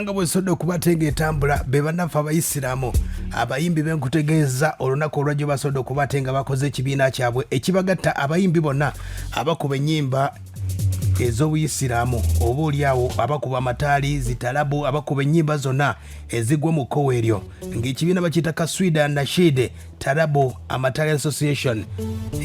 Nga bwesodo kubatenga etambula bebanafa abayisiramu abayimbi benkutegeeza olunaku olwajjo basodo kubatenga bakoze ekibiina kyabwe ekibagatta abayimbi bonna abakuba ennyimba ez'obuyisiramu oba oliawo abakuba amataali zitalabu abakuba ennyimba zonna ezigwa mu kkowa eryo ng'ekibiina bakiyita kaswida nashide tarabu amataali association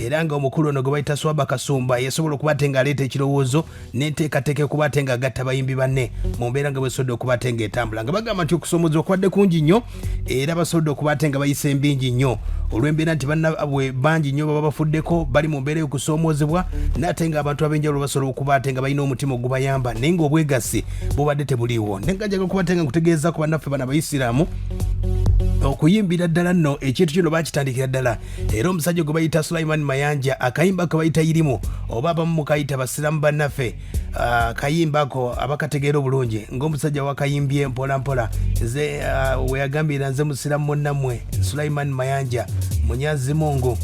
era nga omukulu ono gwe bayita swahaba kasumba yasobola okubatenga aleeta ekirowoozo n'enteekateeka okubatenga agatta abayimbi banne mu mbeera nga bwesobodde okubatenga etambula nga bagamba nti okusoomoozebwa okubadde kungi nnyo era basobodde okubatenga bayisa embingi nnyo olw'embeera nti bannabwe bangi nnyo baba bafuddeko bali mu mbeera y'okusoomoozebwa n'ate nga abantu ab'enjawulo basobola okubatenga balina omutima ogubayamba naye ng'obwegassi bubadde tebuliiwo naye nga njaga okubatenga nkutegeeza ku bannaffe bano abayisiraamu okuyimbira ddala nno ekintu kino bakitandikira ddala era omusajja gwe bayita Sulaiman Mayanja akayimba ke bayita irimu oba abamu mukayita basiramu bannaffe akayimba ako abakategeera obulungi ng'omusajja wakayimbye mpolampola nze weyagambira nze musiramu munnammwe Sulaiman Mayanja munyazi Mungu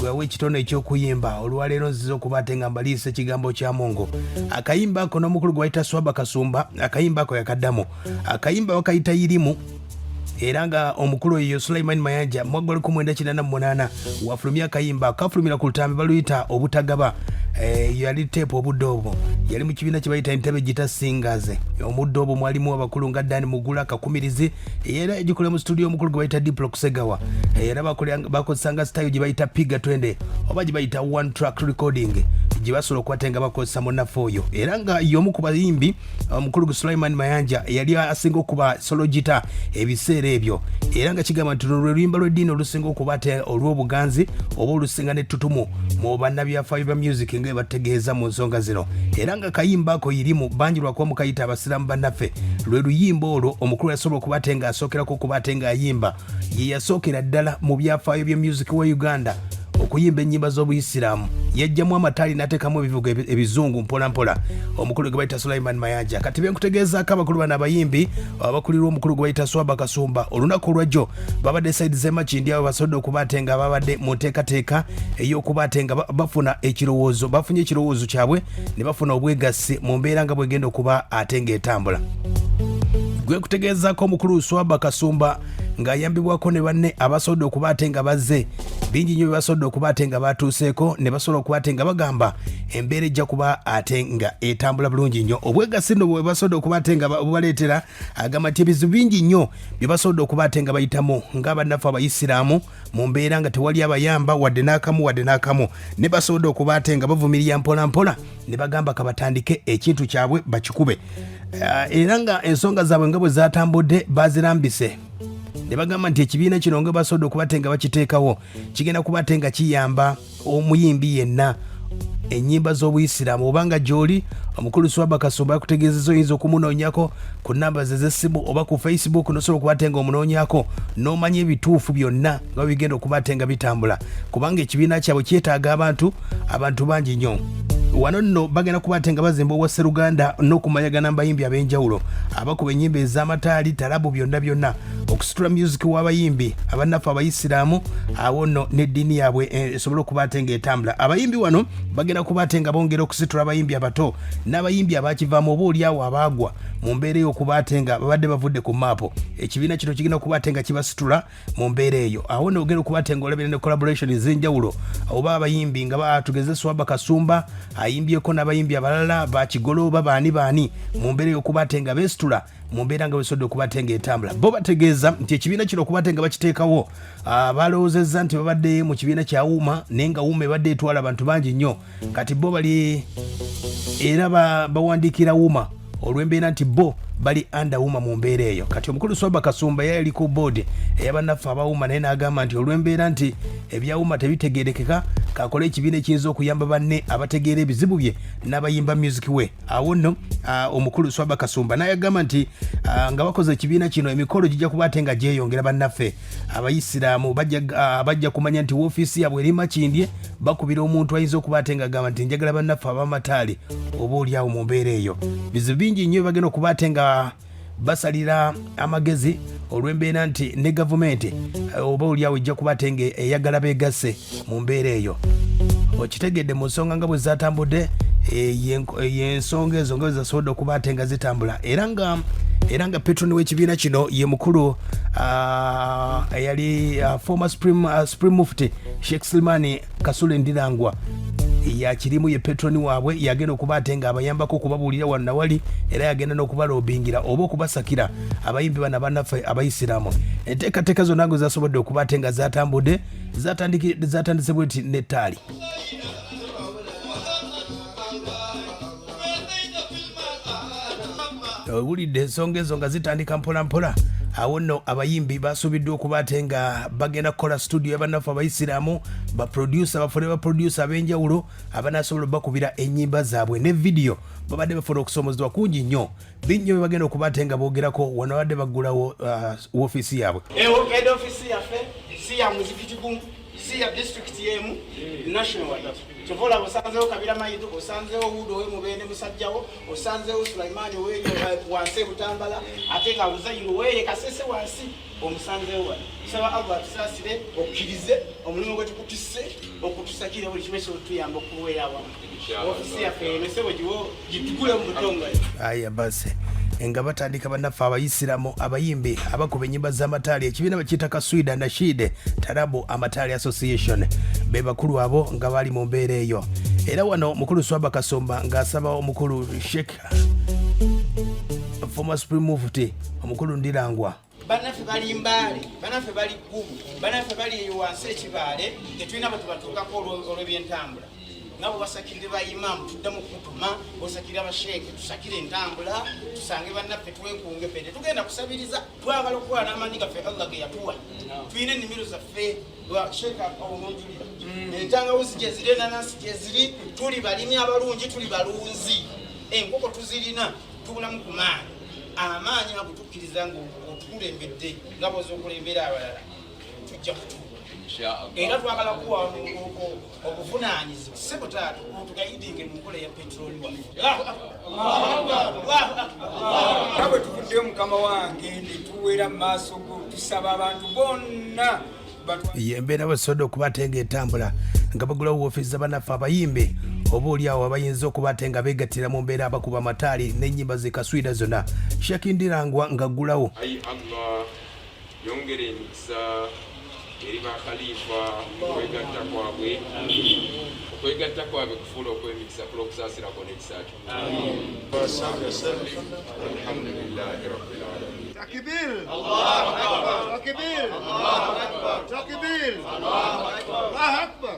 gwewa ekitono ekyokuyimba olwaleero nziza okubatenga mbaliisa ekigambo kya Mungu akayimba ako n'omukulu gwe bayita Swahaba Kasumba akayimba ako yakaddamu akayimba wakayita irimu era nga omukulu oyo Sulaiman Mayanja mwagwali ku 1988 wafulumya akayimba kafulumira ku lutambi baluyita obutagaba yali teepu obudde obwo yali mu kibiina kye bayita entebe gita singers omudde obwo mwalimu abakulu nga Dani Mugula Kakumirizi era egikolera mu studio omukulu gwe bayita Diplo Kusegawa era bakozesanga style gye bayita piga twende oba gye bayita one track recording gye basobola okubatenga bakozesa munnaffe oyo era nga y'omu ku bayimbi omukulu Sulaiman Mayanja yali asinga okuba solo gita ebiseera ebyo era nga kigamba nti lwe luyimba lw'eddiini olusinga okuba ate olw'obuganzi oba olusinga n'ettutumu mu bannabyafaayo bya music nga bategeeza mu nsonga zino era nga kayimba ako irimu bangi lwakuba mukayita abasiramu bannaffe lwe luyimba olwo omukulu yasobola okubatenga asookerako okubatenga ayimba ye yasookera ddala mu byafaayo bya music wa Uganda okuyimba ennyimba z'obuyisiraamu yajjamu amataali n'ateekamu ebivuga ebizungu mpolampola omukulu gwe bayita Sulaiman Mayanja kati benkutegeezaako abakulu bano abayimbi abakulirwa omukulu gwe bayita Swahaba Kasumba olunaku olwajjo babadde saidi z'emakindi abo basobodde okubatenga babadde mu nteekateeka ey'okubatenga bafuna ekirowoozo bafunye ekirowoozo kyabwe ne bafuna obwegassi mu mbeera nga bwegenda okuba ate ng'etambula gwe kutegeezaako omukulu Swahaba Kasumba ng'ayambibwako ne banne abasobodde okubatenga bazze bingi nnyo bebasobodde okubatenga batuuseeko ne basobola okubatenga bagamba embeera ejja kuba ate nga etambula bulungi nnyo obwegassi nno bwe basobodde okubatenga bubaleetera agamba nti ebizibu bingi nnyo bye basobodde okubatenga bayitamu ng'abannaffe abayisiraamu mu mbeera nga tewali abayamba wadde n'akamu ne basobodde okubatenga bavumirira mpolampola ne bagamba kabatandike ekintu kyabwe bakikube era nga ensonga zaabwe nga bwe zatambudde bazirambise ne bagamba nti ekibiina kino nga basobodde okubatenga bakiteekawo kigenda kubatenga kiyamba omuyimbi yenna ennyimba z'obuyisiraamu obanga gy'oli omukulu Swahaba Kasumba yakutegeezezza oyinza okumunoonyako ku namba ze z'essimu oba ku Facebook nosobola okubatenga omunoonyako n'omanya ebituufu byonna nga bigenda okubatenga bitambula kubanga ekibiina kyabwe kyetaaga abantu bangi nnyo wano nno bagenda kubatenga bazimba owa Uganda n'okumanyagana mbayimbi ab'enjawulo abakuba ennyimba ez'amataali tarabu byonna okusitula music w'abayimbi abannaffe abayisiraamu awo nno n'eddiini yaabwe esobola okubatenga etambula abayimbi wano bagenda kubatenga bongera okusitula abayimbi abato n'abayimbi abakivaamu oba oliawo abaagwa mu mbeera ey'okubatenga babadde bavudde ku maapo ekibiina kino kigenda okubatenga kibasitula mu mbeera eyo awo nno ogenda okubatenga olabira ne collaboration ez'enjawulo oba abayimbi nga batugeze Swahaba Kasumba ayimbyeko n'abayimbi abalala bakigolo oba baani mu mbeera y'okubatenga beesitula mu mbeera nga besobodde okubatenga etambula bo bategeeza nti ekibiina kino okubatenga bakiteekawo balowoozezza nti babadde mu kibiina kya Wuuma naye nga Wuuma ebadde etwala abantu bangi nnyo kati bo bali era bawandiikira Wuuma olw'embeera nti bo bali under Wuuma mu mbeera eyo kati omukulu Swahaba Kasumba yali ku board ey'abannaffe abawuuma naye n'agamba nti olw'embeera nti ebya Wuuma tebitegeerekeka kakola ekibiina ekiyinza okuyamba banne abategeera ebizibu bye n'abayimba music we awo nno omukulu Swahaba Kasumba n'ayagamba nti nga bakoze ekibiina kino emikolo gijja kubatenga gyeyongera bannaffe abayisiraamu bajja kumanya nti woofiisi yabwe eri makindye bakubira omuntu ayinza okubatenga agamba nti njagala bannaffe ab'amataali oba oliawo mu mbeera eyo bizibu bingi nnyo bagenda okubatenga basalira amagezi olw'embeera nti ne gavumenti oba oliawo ejja kubatenga eyagala beegasse mu mbeera eyo okitegedde mu nsonga nga bwe zatambudde y'ensonga ezo nga bwe zasobodde okubatenga zitambula era nga era nga patron w'ekibiina kino ye mukulu eyali former Supreme Mufti Sheikh Slimani Kasule Ndirangwa yakirimu ye patroni waabwe yagenda okuba ate nga abayambako okubabuulira wonna wali era yagenda n'okubalobingira oba okubasakira abayimbi bana bannaffe abayisiraamu. Enteekateeka zonna ngo zasobodde okuba ate nga zatambudde zatandise bweti n'ettaali. Owulidde ensonga ezo nga zitandika mpola mpola. Awo nno abayimbi basuubiddwa okuba ate nga bagenda kukola studio y'abannaffe abayisiraamu, bafune baproducer ab'enjawulo abanaasobola bakubira ennyimba zaabwe ne vidiyo. Babadde bafuna okusoomozebwa kungi nnyo binnyo bye bagenda okuba ate nga boogerako wano badde baggulawo woofiisi yaabwe. Head office yaffe si ya muzikiti gumu, si ya district yemu, national wide. Tuvola osanzewo Kabira Mayidu, osanzewo Hudo we Mubende musajjawo, osanzewo Sulaimani we wanse Butambala, ate nga Uzairu we Kasese wansi omusanzewo wali. Saba Allah tusasire okirize omulimu gwe tukutisse okutusakira buli kimwe kyotuyamba okuweera awamu. Ofisi yaffe emesebo gitukule mu butongo. Aya base nga batandika bannaffe abayisiraamu abayimbi abakuba ennyimba z'amataali ekibiina bakiyita kaswida nashide tarabu amataali association be bakulu abo nga bali mu mbeera eyo. Era wano mukulu Swahaba Kasumba ng'asaba omukulu Sheikh former Supreme Mufti omukulu Ndirangwa bannaffe bali mbaale, bannaffe bali ggumu, bannaffe bali eyo wansi ekibaale tetulina batubatuukako olw'ebyentambula. Nabo basakirire ba imam tuddamu kutuma osakirira abasheeke tusakire entambula tusange bannaffe twekunge pende tugenda kusabiriza twagala okukola n'amaanyi gaffe Allah ge yatuwa tuyina ennimiro zaffe lwa sheeka omunjulira entangawuzi gye ziri enanasi gye ziri tuli balimi abalungi tuli balunzi enkoko tuzirina tubulamu ku maanyi amaanyi ago tukkiriza ng'otukulembedde nga bw'oz'okulembera abalala tujja kutuwa era twagala kuwa obuvunaanyizibwa ssebo taata tugayidinge mu nkola ya petroli nabwe tuvuddeyo mukama wange netuwera mu maaso go tusaba abantu bonna embeera basobodde okuba ate ng'etambula nga bagulawo woofiisi z'abannaffe abayimbi oba oli awo abayinza okuba ate nga beegattira mu mbeera abakuba amataali n'ennyimba z'ekaswida zonna. Sheikh Ndirangwa ng'aggulawo yongere emikisa eri bakhalifa okwegatta kwabwe kufuula okw'emikisa kulo okusaasirako n'ekisaati. Alhamdulillahi rabbil alamin. Takbir! Allahu Akbar! Takbir! Allahu Akbar! Takbir! Allahu Akbar!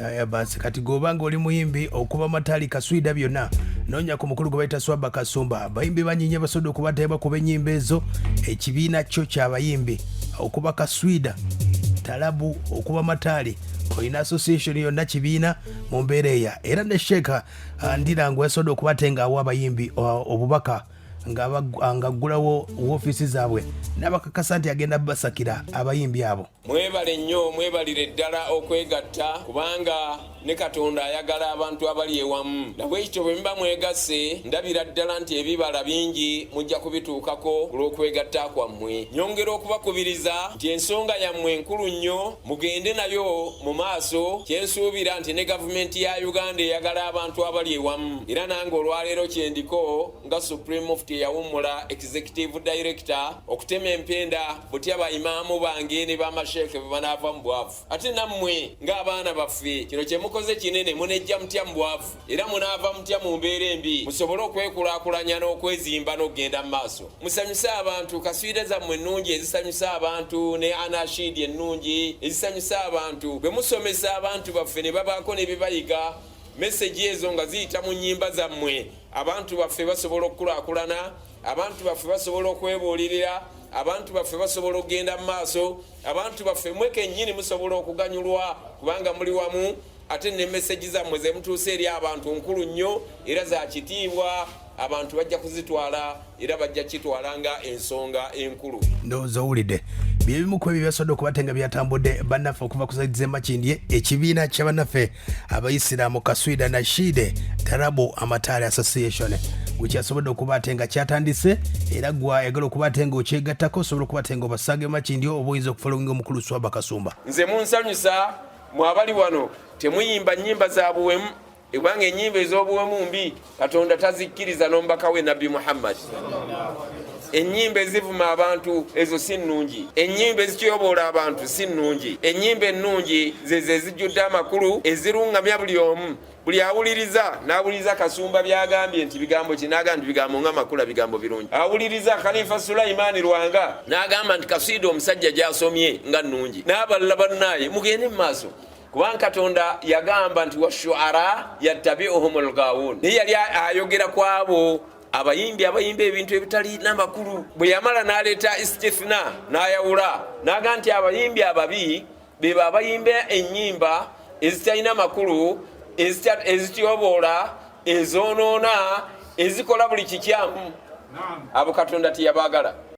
Aya basi kati gobanga oli muyimbi okuba amataali kaswida byonna noonya ku mukulu gwe bayita Swahaba Kasumba. Abayimbi bannyinyi basobodde okuba ate bakuba ennyimba ezo ekibiina kyo ky'abayimbi okuba kaswida talabu okuba amataali olina association yonna kibiina mu mbeera eya. Era ne Sheikh Ndirangwa yasobodde okuba ate ng'awa abayimbi obubaka ng'aggulawo woofiisi zaabwe n'abakakasa nti agenda basakira abayimbi abo. Mwebale nnyo mwebalire ddala okwegatta kubanga ne Katonda ayagala abantu abali ewamu. Nabwekityo bwe muba mwegasse ndabira ddala nti ebibala bingi mujja kubituukako olw'okwegatta kwammwe. Nyongera okubakubiriza nti ensonga yammwe nkulu nnyo mugende nayo mu maaso kyensuubira nti ne gavumenti ya Uganda eyagala abantu abali ewamu. Era nange olwaleero kyendiko nga Supreme Mufti yawummula Executive Director okutema empenda butya bayimaamu bange ne bamasheeke bwe banaava mu bwavu. Ate nammwe ng'abaana baffe kino kye mukoze kinene munejja mutya mu bwavu era munaava mutya mu mbeera embi musobole okwekulaakulanya n'okwezimba n'okugenda mu maaso. Musanyuse abantu kaswida zammwe ennungi ezisanyusa abantu ne anashidi ennungi ezisanyusa abantu. Bwe musomesa abantu baffe ne babaako ne bibayiga meseji ezo nga ziyita mu nnyimba zammwe abantu baffe basobola okukulaakulana, abantu baffe basobola okwebuulirira, abantu baffe basobola okugenda mu maaso, abantu baffe mwe kennyini musobola okuganyulwa kubanga muli wamu. Ate ne meseji zammwe ze mutuuse eri abantu nkulu nnyo era za kitiibwa. Abantu bajja kuzitwala era bajja kitwala nga ensonga enkulu. Ndowooza owulidde byebimu ku ebyo byasobodde okuba ate nga byatambudde bannaffe okuva ku Zaidi Makindye ekibiina kya bannaffe abayisiraamu kaswida nashide tarabu amataali association wekyasobodde okuba ate nga kyatandise era gwe ayagala okuba ate nga okyegattako osobola okuba ate nga obasange Makindye oba oyinza okufolowinga omukulu Swahaba Kasumba. Nze munsanyusa mwabali wano temuyimba nnyimba za buwemu kubanga ennyimba ez'obuwemu mbi Katonda tazikkiriza n'omubaka we Nabbi Muhammad. Ennyimba ezivuma abantu ezo si nnungi, ennyimba ezityoboola abantu si nnungi. Ennyimba ennungi zezo ezijjudde amakulu eziruŋŋamya buli omu, buli awuliriza n'awuliriza Kasumba byagambye nti bigambo ki, n'agamba nti bigambo ng'amakula bigambo birungi. Awuliriza Khalifa Sulaiman Lwanga n'agamba nti kasiida omusajja gy'asomye nga nnungi. N'abalala bannaye mugende mu maaso, kubanga Katonda yagamba nti washuara yattabi'uhumul ghaawun. Naye yali ayogera ku abo abayimbi ebintu ebitali n'amakulu. Bwe yamala n'aleeta istithna n'ayawula n'agamba nti abayimbi ababi be abayimba ennyimba ezitalina makulu, ezityoboola, ezoonoona, ezikola buli kikyamu. Abo Katonda teyabaagala.